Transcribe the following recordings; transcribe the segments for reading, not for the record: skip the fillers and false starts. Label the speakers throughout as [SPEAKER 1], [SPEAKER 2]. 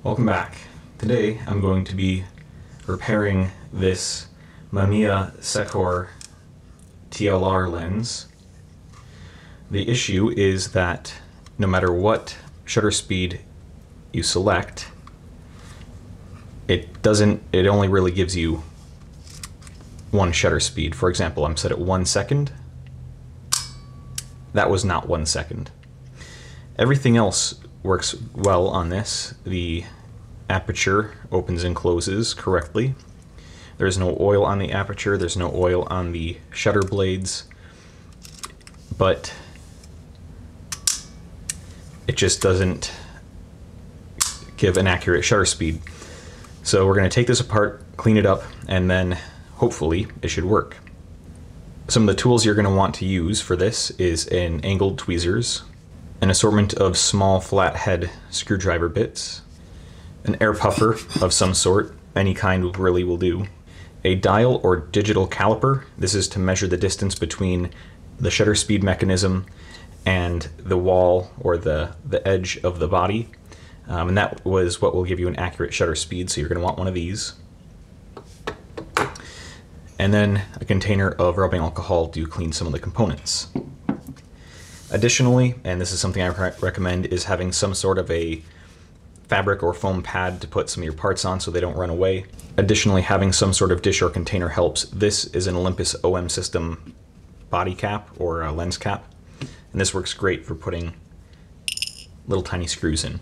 [SPEAKER 1] Welcome back. Today I'm going to be repairing this Mamiya-Sekor TLR lens. The issue is that no matter what shutter speed you select, it only really gives you one shutter speed. For example, I'm set at 1 second. That was not 1 second. Everything else works well on this. The aperture opens and closes correctly. There's no oil on the aperture, there's no oil on the shutter blades, but it just doesn't give an accurate shutter speed. So we're going to take this apart, clean it up, and then hopefully it should work. Some of the tools you're going to want to use for this is an angled tweezers, an assortment of small flathead screwdriver bits, an air puffer of some sort, any kind really will do, a dial or digital caliper. This is to measure the distance between the shutter speed mechanism and the wall or the edge of the body. And that was what will give you an accurate shutter speed, so you're going to want one of these. And then a container of rubbing alcohol to clean some of the components. Additionally, and this is something I recommend, is having some sort of a fabric or foam pad to put some of your parts on so they don't run away. Additionally, having some sort of dish or container helps. This is an Olympus OM system body cap or a lens cap, and this works great for putting little tiny screws in.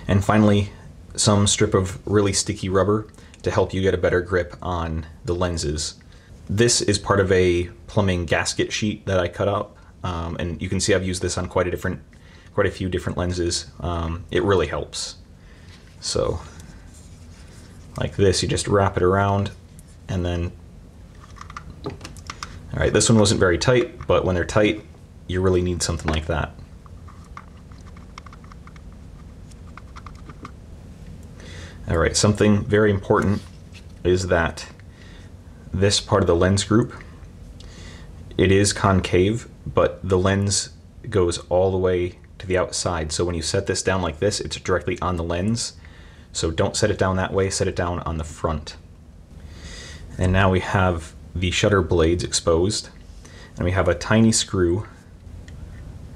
[SPEAKER 1] And finally, some strip of really sticky rubber to help you get a better grip on the lenses. This is part of a plumbing gasket sheet that I cut out. And you can see I've used this on quite a few different lenses. It really helps. So, like this, you just wrap it around, and then, all right, this one wasn't very tight, but when they're tight, you really need something like that. All right, something very important is that this part of the lens group, it is concave, but the lens goes all the way to the outside. So when you set this down like this, it's directly on the lens. So don't set it down that way, set it down on the front. And now we have the shutter blades exposed, and we have a tiny screw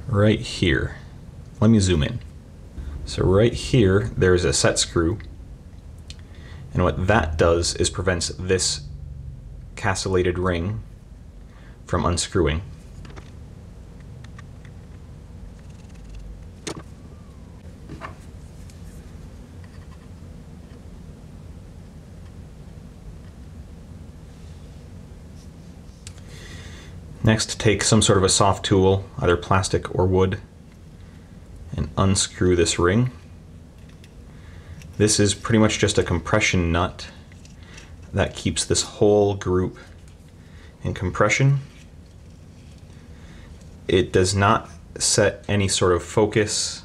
[SPEAKER 1] right here. Let me zoom in. So right here, there's a set screw, and what that does is prevents this castellated ring from unscrewing. Next, take some sort of a soft tool, either plastic or wood, and unscrew this ring. This is pretty much just a compression nut that keeps this whole group in compression. It does not set any sort of focus.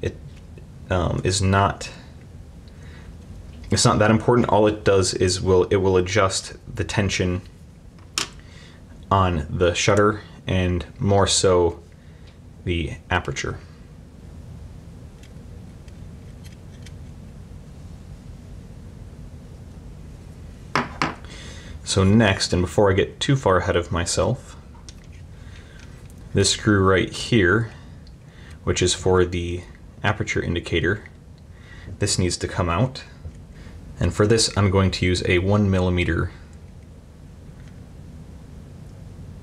[SPEAKER 1] It's not that important. All it does is it will adjust the tension on the shutter and more so the aperture. So next, and before I get too far ahead of myself, this screw right here, which is for the aperture indicator, this needs to come out. And for this, I'm going to use a 1mm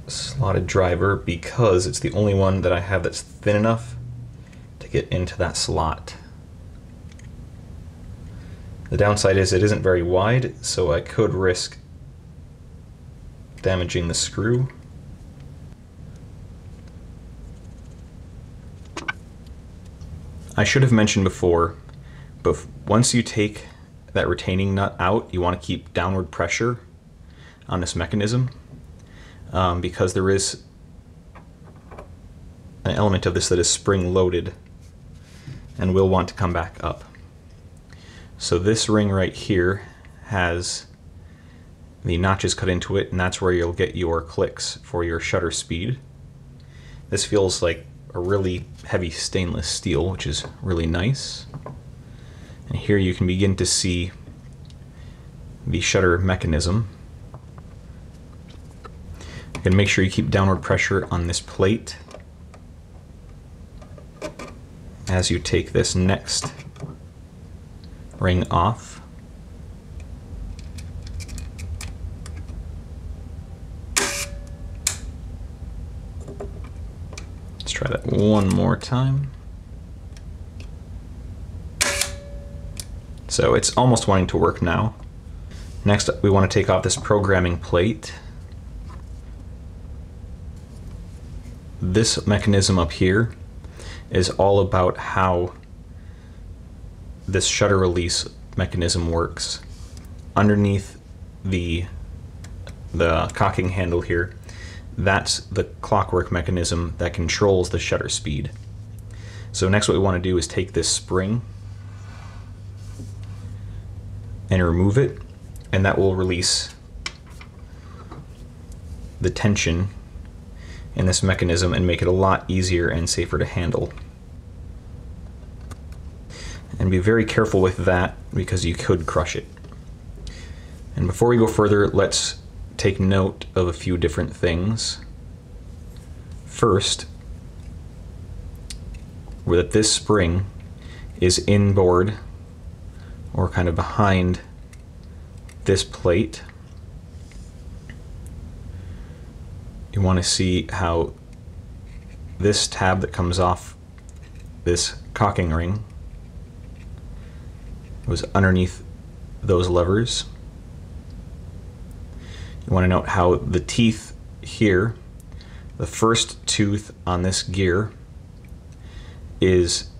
[SPEAKER 1] slotted driver because it's the only one that I have that's thin enough to get into that slot. The downside is it isn't very wide, so I could risk damaging the screw. I should have mentioned before, but once you take that retaining nut out, you want to keep downward pressure on this mechanism because there is an element of this that is spring loaded and will want to come back up. So this ring right here has the notches cut into it, and that's where you'll get your clicks for your shutter speed. This feels like a really heavy stainless steel, which is really nice. And here you can begin to see the shutter mechanism. Again, make sure you keep downward pressure on this plate as you take this next ring off. Let's try that one more time. So it's almost wanting to work now. Next, we want to take off this programming plate. This mechanism up here is all about how this shutter release mechanism works. Underneath the cocking handle here, that's the clockwork mechanism that controls the shutter speed. So next what we want to do is take this spring and remove it, and that will release the tension in this mechanism and make it a lot easier and safer to handle. And be very careful with that because you could crush it. And before we go further, let's take note of a few different things. First, that this spring is inboard or kind of behind this plate. You want to see how this tab that comes off this cocking ring was underneath those levers. You want to note how the teeth here, the first tooth on this gear is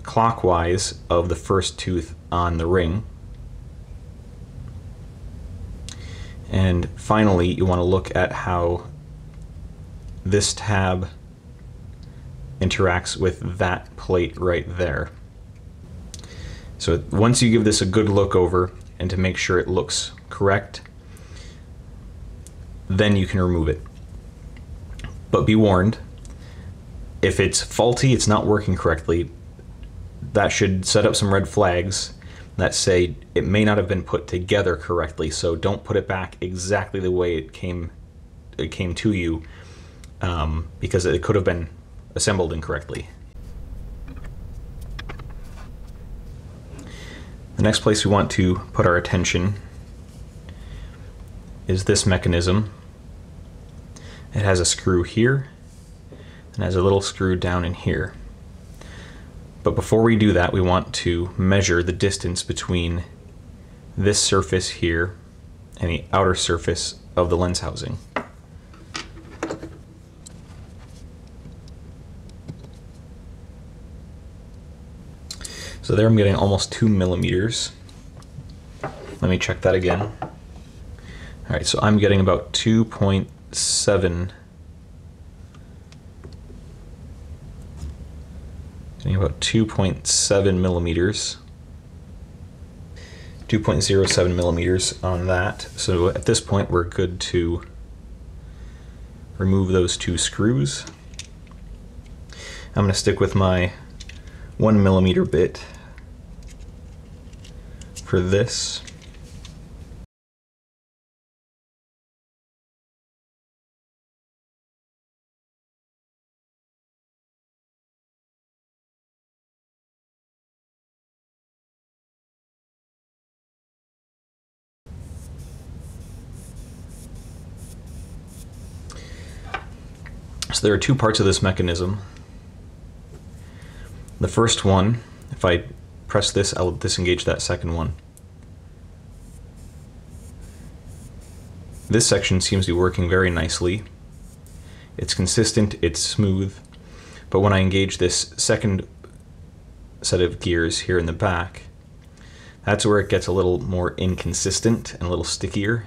[SPEAKER 1] clockwise of the first tooth on the ring. And finally, you want to look at how this tab interacts with that plate right there. So once you give this a good look over and to make sure it looks correct, then you can remove it. But be warned, if it's faulty, it's not working correctly, that should set up some red flags that say it may not have been put together correctly, so don't put it back exactly the way it came to you, because it could have been assembled incorrectly. The next place we want to put our attention is this mechanism. It has a screw here and has a little screw down in here. But before we do that, we want to measure the distance between this surface here and the outer surface of the lens housing. So there I'm getting almost 2 millimeters. Let me check that again. All right, so I'm getting about 2.7. Getting about 2.7 millimeters. 2.07 millimeters on that. So at this point we're good to remove those two screws. I'm going to stick with my 1 millimeter bit for this. So there are two parts of this mechanism. The first one, if I press this, I'll disengage that second one. This section seems to be working very nicely. It's consistent, it's smooth, but when I engage this second set of gears here in the back, that's where it gets a little more inconsistent and a little stickier.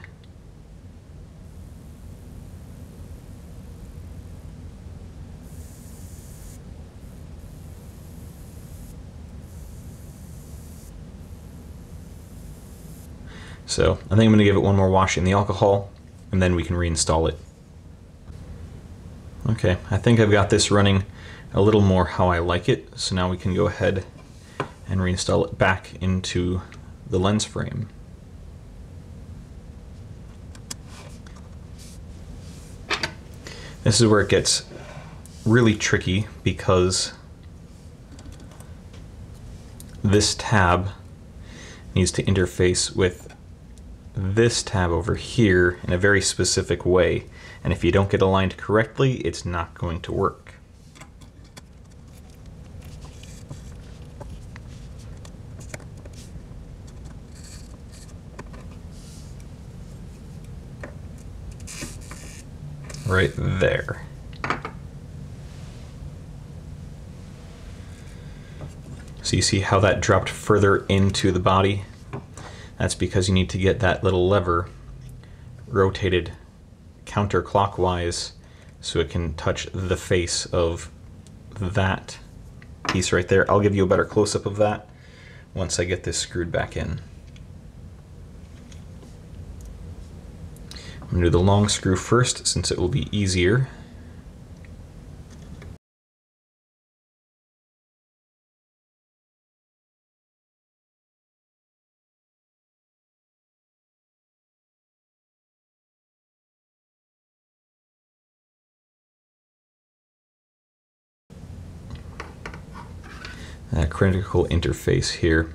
[SPEAKER 1] So I think I'm going to give it one more wash in the alcohol, and then we can reinstall it. Okay, I think I've got this running a little more how I like it, so now we can go ahead and reinstall it back into the lens frame. This is where it gets really tricky because this tab needs to interface with this tab over here in a very specific way, and if you don't get aligned correctly, it's not going to work. Right there. So you see how that dropped further into the body? That's because you need to get that little lever rotated counterclockwise so it can touch the face of that piece right there. I'll give you a better close-up of that once I get this screwed back in. I'm going to do the long screw first since it will be easier. That critical interface here.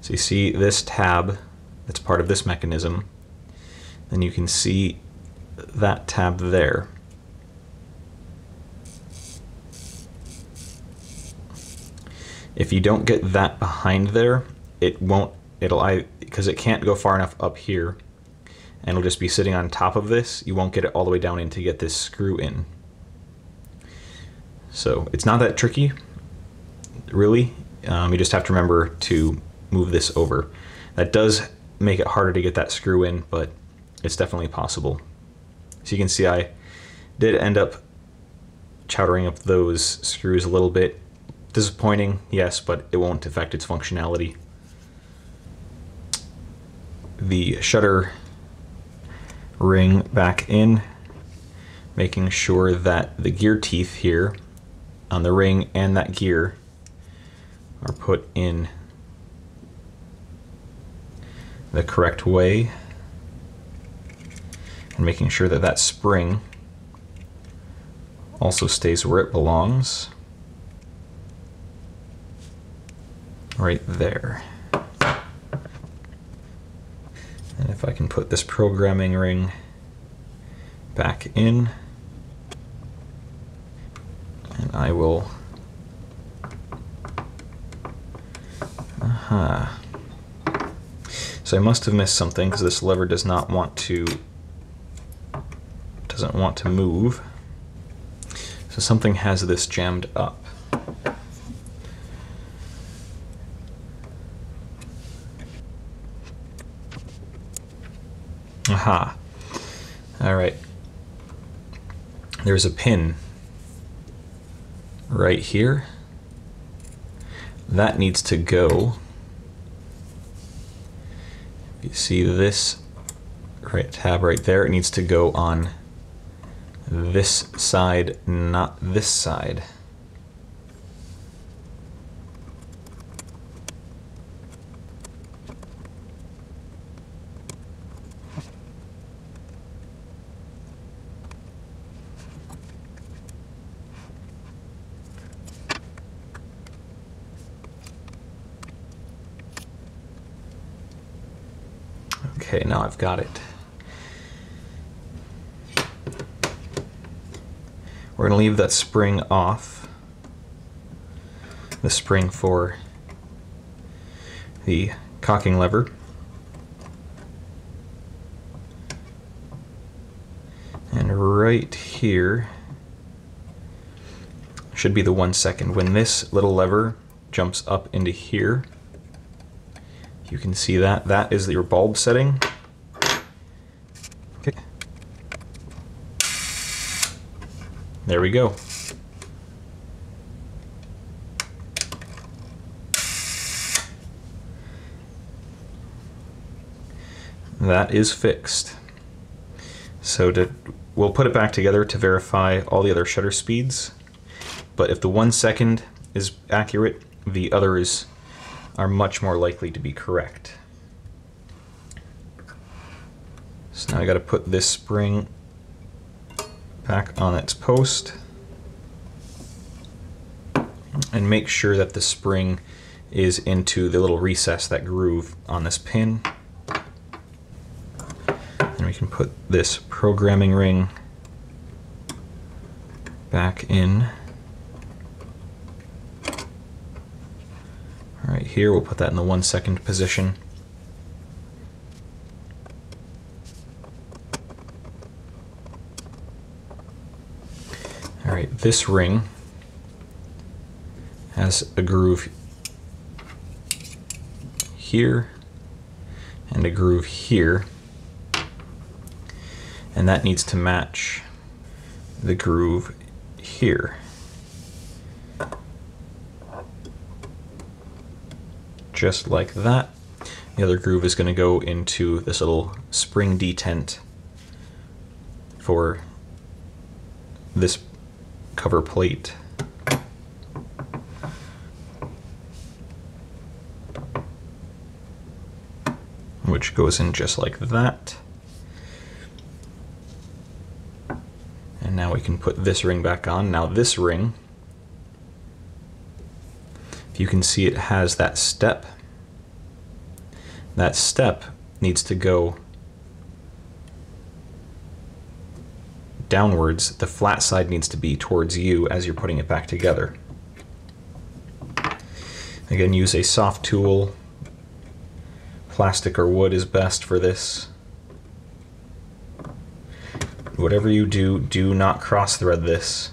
[SPEAKER 1] So you see this tab that's part of this mechanism, then you can see that tab there. If you don't get that behind there, it won't, because it can't go far enough up here, and it'll just be sitting on top of this, you won't get it all the way down in to get this screw in. So it's not that tricky, really. You just have to remember to move this over. That does make it harder to get that screw in, but it's definitely possible. So you can see I did end up chowdering up those screws a little bit. Disappointing, yes, but it won't affect its functionality. The shutter ring back in, making sure that the gear teeth here on the ring and that gear are put in the correct way, and making sure that that spring also stays where it belongs, right there. And if I can put this programming ring back in, and I will So I must have missed something because this lever doesn't want to move. So something has this jammed up. Aha. All right. There's a pin right here. That needs to go. You see this tab right there, it needs to go on this side, not this side. Okay, now I've got it. We're going to leave that spring off, the spring for the cocking lever. And right here should be the 1 second. When this little lever jumps up into here, you can see that. That is your bulb setting. Okay. There we go. That is fixed. So we'll put it back together to verify all the other shutter speeds. But if the 1 second is accurate, the others are much more likely to be correct. So now I got to put this spring back on its post and make sure that the spring is into the little recess, that groove on this pin. And we can put this programming ring back in. Right here, we'll put that in the 1 second position. All right, this ring has a groove here and a groove here, and that needs to match the groove here. Just like that. The other groove is going to go into this little spring detent for this cover plate. Which goes in just like that. And now we can put this ring back on. Now this ring, if you can see, it has that step. That step needs to go downwards. The flat side needs to be towards you as you're putting it back together. Again, use a soft tool. Plastic or wood is best for this. Whatever you do, do not cross thread this.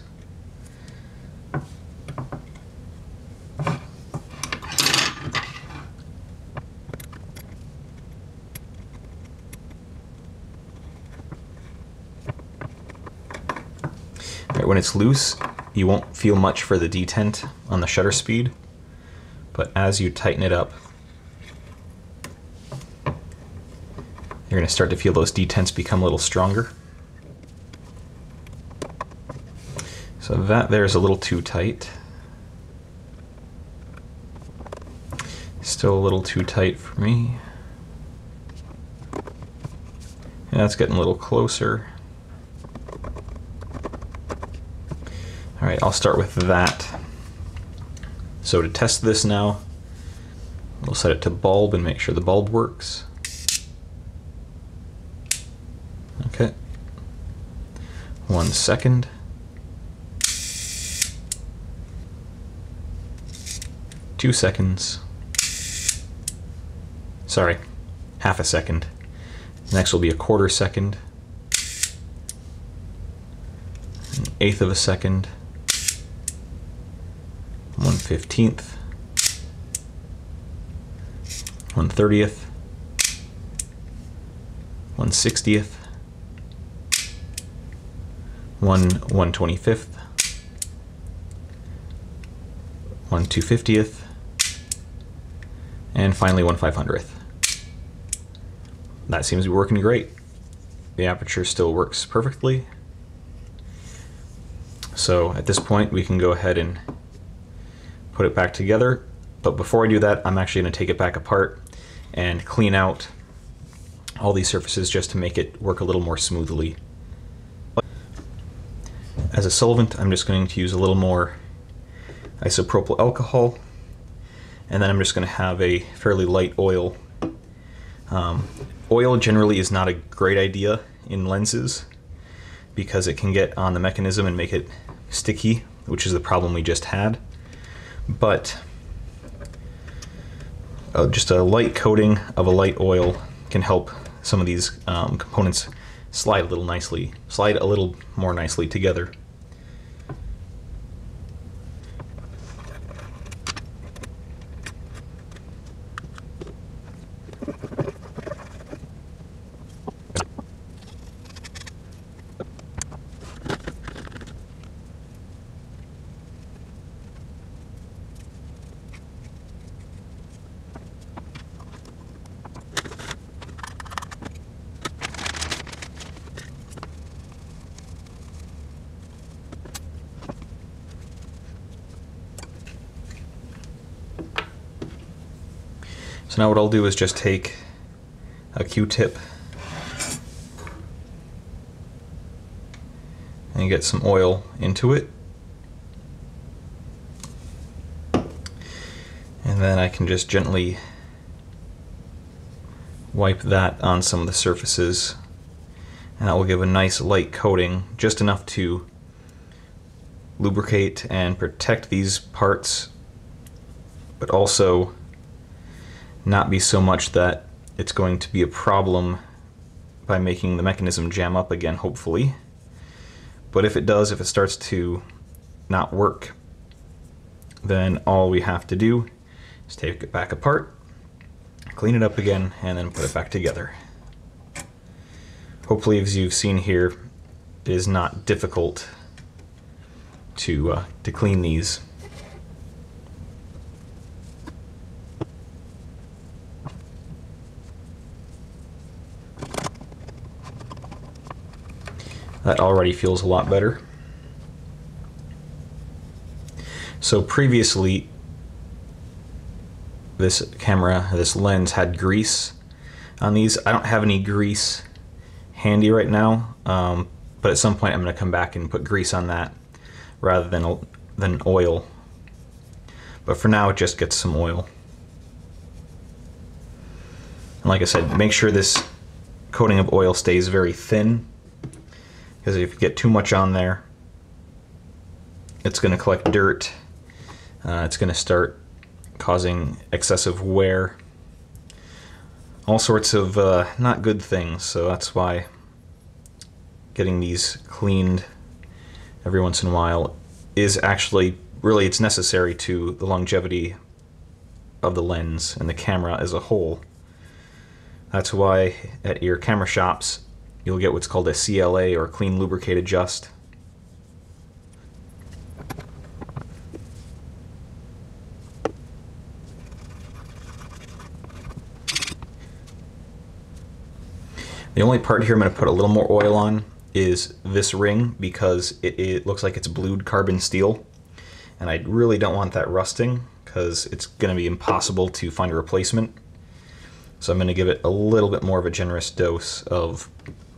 [SPEAKER 1] Right, when it's loose, you won't feel much for the detent on the shutter speed, but as you tighten it up, you're going to start to feel those detents become a little stronger. So that there's a little too tight. Still a little too tight for me. Yeah, that's getting a little closer. All right, I'll start with that. So to test this now, we'll set it to bulb and make sure the bulb works. Okay, 1 second. Two seconds. Sorry, half a second. Next will be a 1/4 second. 1/8 of a second. 1/15. 1/30. 1/60. 1/125th, 1/250th, and finally 1/500th. That seems to be working great. The aperture still works perfectly. So at this point we can go ahead and put it back together. But before I do that, I'm actually going to take it back apart and clean out all these surfaces just to make it work a little more smoothly. As a solvent, I'm just going to use a little more isopropyl alcohol, and then I'm just going to have a fairly light oil. Oil generally is not a great idea in lenses because it can get on the mechanism and make it sticky, which is the problem we just had. But just a light coating of a light oil can help some of these components slide a little more nicely together. So now what I'll do is just take a Q-tip and get some oil into it. And then I can just gently wipe that on some of the surfaces, and that will give a nice light coating, just enough to lubricate and protect these parts, but also not be so much that it's going to be a problem by making the mechanism jam up again, hopefully. But if it does, if it starts to not work, then all we have to do is take it back apart, clean it up again, and then put it back together. Hopefully, as you've seen here, it is not difficult to clean these. That already feels a lot better. So previously, this camera, this lens had grease on these. I don't have any grease handy right now, but at some point I'm going to come back and put grease on that rather than oil. But for now, it just gets some oil. And like I said, make sure this coating of oil stays very thin, because if you get too much on there, it's going to collect dirt. It's going to start causing excessive wear. All sorts of not good things, so that's why getting these cleaned every once in a while is actually, really, it's necessary to the longevity of the lens and the camera as a whole. That's why at your camera shops you'll get what's called a CLA, or Clean Lubricate Adjust. The only part here I'm going to put a little more oil on is this ring, because it looks like it's blued carbon steel, and I really don't want that rusting because it's going to be impossible to find a replacement. So I'm going to give it a little bit more of a generous dose of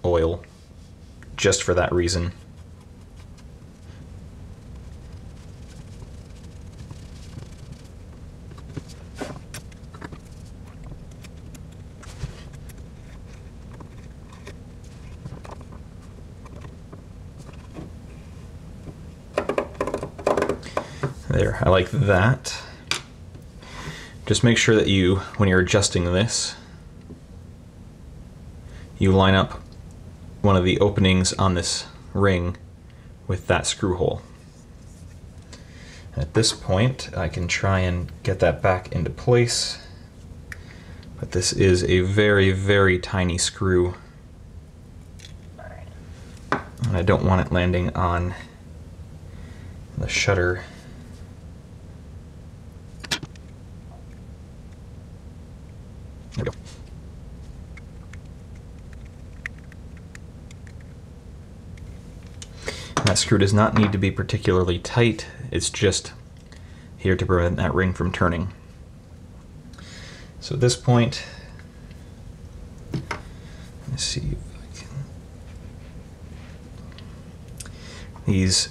[SPEAKER 1] oil just for that reason. There, I like that. Just make sure that you, when you're adjusting this, you line up one of the openings on this ring with that screw hole. At this point, I can try and get that back into place, but this is a very, very tiny screw, and I don't want it landing on the shutter. There we go. That screw does not need to be particularly tight, it's just here to prevent that ring from turning. So at this point, let's see if I can... These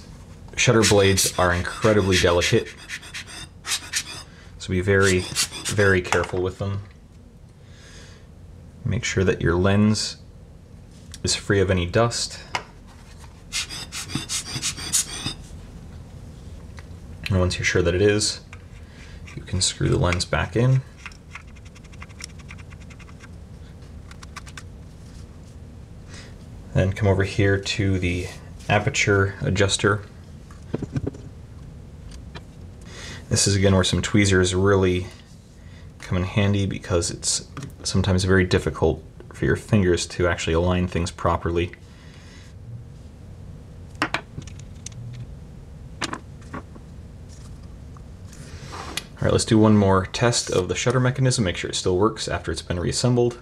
[SPEAKER 1] shutter blades are incredibly delicate, so be very, very careful with them. Make sure that your lens is free of any dust. And once you're sure that it is, you can screw the lens back in. Then come over here to the aperture adjuster. This is again where some tweezers really come in handy, because it's sometimes very difficult for your fingers to actually align things properly. Alright, let's do one more test of the shutter mechanism, make sure it still works after it's been reassembled.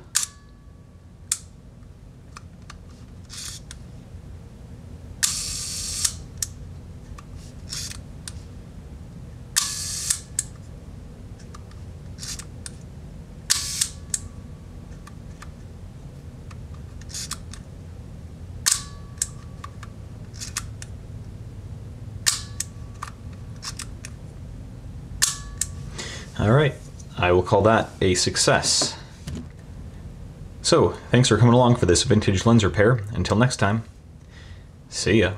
[SPEAKER 1] All right, I will call that a success. So, thanks for coming along for this vintage lens repair. Until next time, see ya.